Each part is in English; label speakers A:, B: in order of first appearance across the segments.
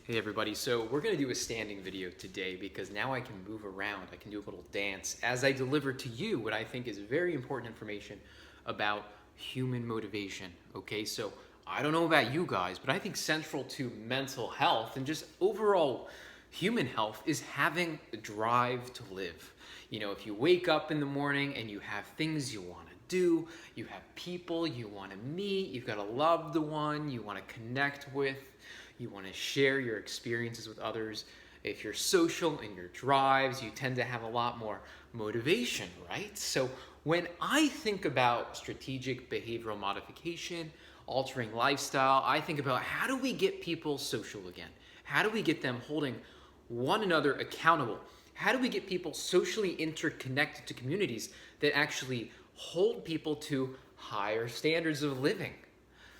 A: Hey everybody, so we're going to do a standing video today because now I can move around, I can do a little dance as I deliver to you what I think is very important information about human motivation, okay? So I don't know about you guys, but I think central to mental health and just overall human health is having a drive to live. You know, if you wake up in the morning and you have things you want to do, you have people you want to meet, you've got a loved one you want to connect with, you want to share your experiences with others. If you're social in your drives, you tend to have a lot more motivation, right? So when I think about strategic behavioral modification, altering lifestyle, I think about how do we get people social again? How do we get them holding one another accountable? How do we get people socially interconnected to communities that actually hold people to higher standards of living?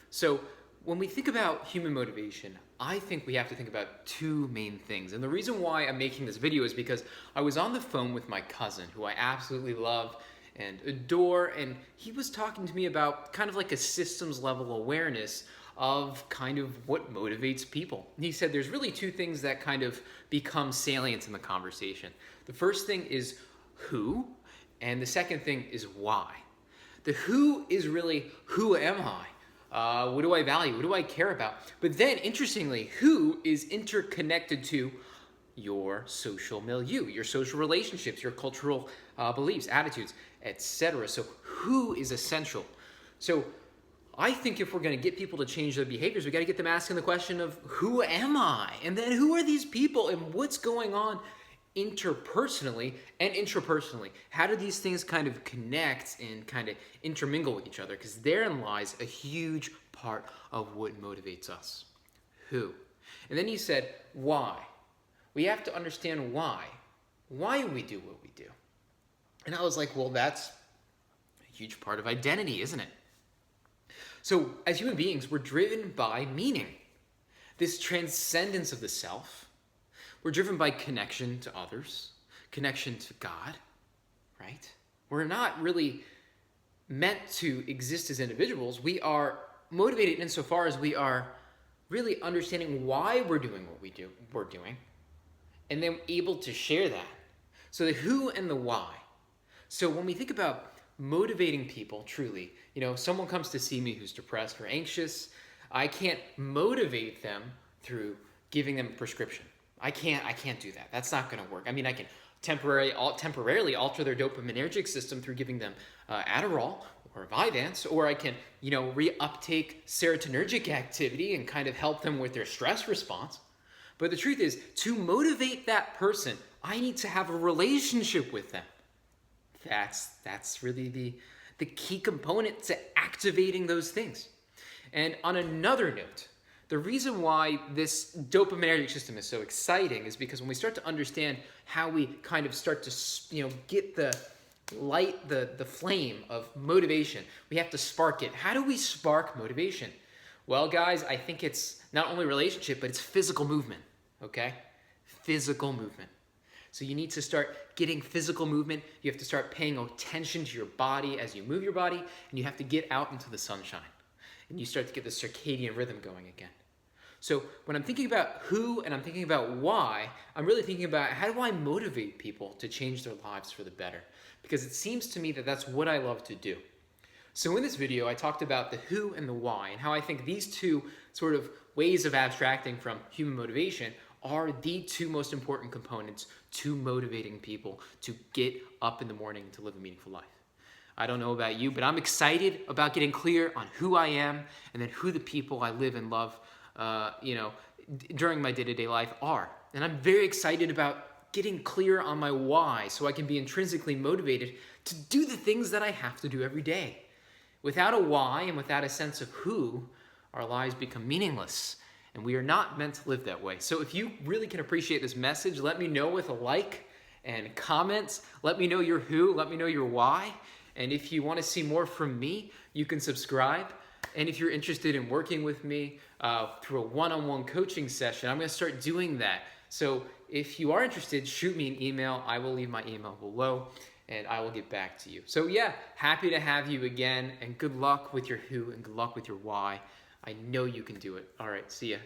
A: So when we think about human motivation, I think we have to think about two main things. And the reason why I'm making this video is because I was on the phone with my cousin, who I absolutely love and adore, and he was talking to me about kind of like a systems level awareness of kind of what motivates people. And he said there's really two things that kind of become salient in the conversation. The first thing is who, and the second thing is why. The who is really, who am I? What do I value? What do I care about? But then, interestingly, who is interconnected to your social milieu, your social relationships, your cultural beliefs, attitudes, etc. So who is essential? So I think if we're going to get people to change their behaviors, we got to get them asking the question of who am I? And then who are these people and what's going on interpersonally and intrapersonally? How do these things kind of connect and kind of intermingle with each other? Because therein lies a huge part of what motivates us. Who? And then he said, why? We have to understand why. Why we do what we do. And I was like, well, that's a huge part of identity, isn't it? So as human beings, we're driven by meaning. This transcendence of the self. We're driven by connection to others, connection to God, right? We're not really meant to exist as individuals. We are motivated insofar as we are really understanding why we're doing what we're doing, and then able to share that. So the who and the why. So when we think about motivating people truly, you know, someone comes to see me who's depressed or anxious, I can't motivate them through giving them a prescription. I can't do that. That's not going to work. I mean, I can temporarily alter their dopaminergic system through giving them Adderall or Vyvanse, or I can, reuptake serotonergic activity and kind of help them with their stress response. But the truth is, to motivate that person, I need to have a relationship with them. That's really the key component to activating those things. And on another note, the reason why this dopaminergic system is so exciting is because when we start to understand how we kind of start to, get the light, the flame of motivation, we have to spark it. How do we spark motivation? Well, guys, I think it's not only relationship, but it's physical movement, okay? Physical movement. So you need to start getting physical movement. You have to start paying attention to your body as you move your body, and you have to get out into the sunshine. And you start to get the circadian rhythm going again. So when I'm thinking about who and I'm thinking about why, I'm really thinking about how do I motivate people to change their lives for the better? Because it seems to me that that's what I love to do. So in this video, I talked about the who and the why and how I think these two sort of ways of abstracting from human motivation are the two most important components to motivating people to get up in the morning to live a meaningful life. I don't know about you, but I'm excited about getting clear on who I am and then who the people I live and love during my day-to-day life are. And I'm very excited about getting clear on my why so I can be intrinsically motivated to do the things that I have to do every day. Without a why and without a sense of who, our lives become meaningless. And we are not meant to live that way. So if you really can appreciate this message, let me know with a like and comments. Let me know your who, let me know your why. And if you want to see more from me, you can subscribe. And if you're interested in working with me through a one-on-one coaching session, I'm going to start doing that. So if you are interested, shoot me an email. I will leave my email below and I will get back to you. So yeah, happy to have you again, and good luck with your who and good luck with your why. I know you can do it. All right, see ya.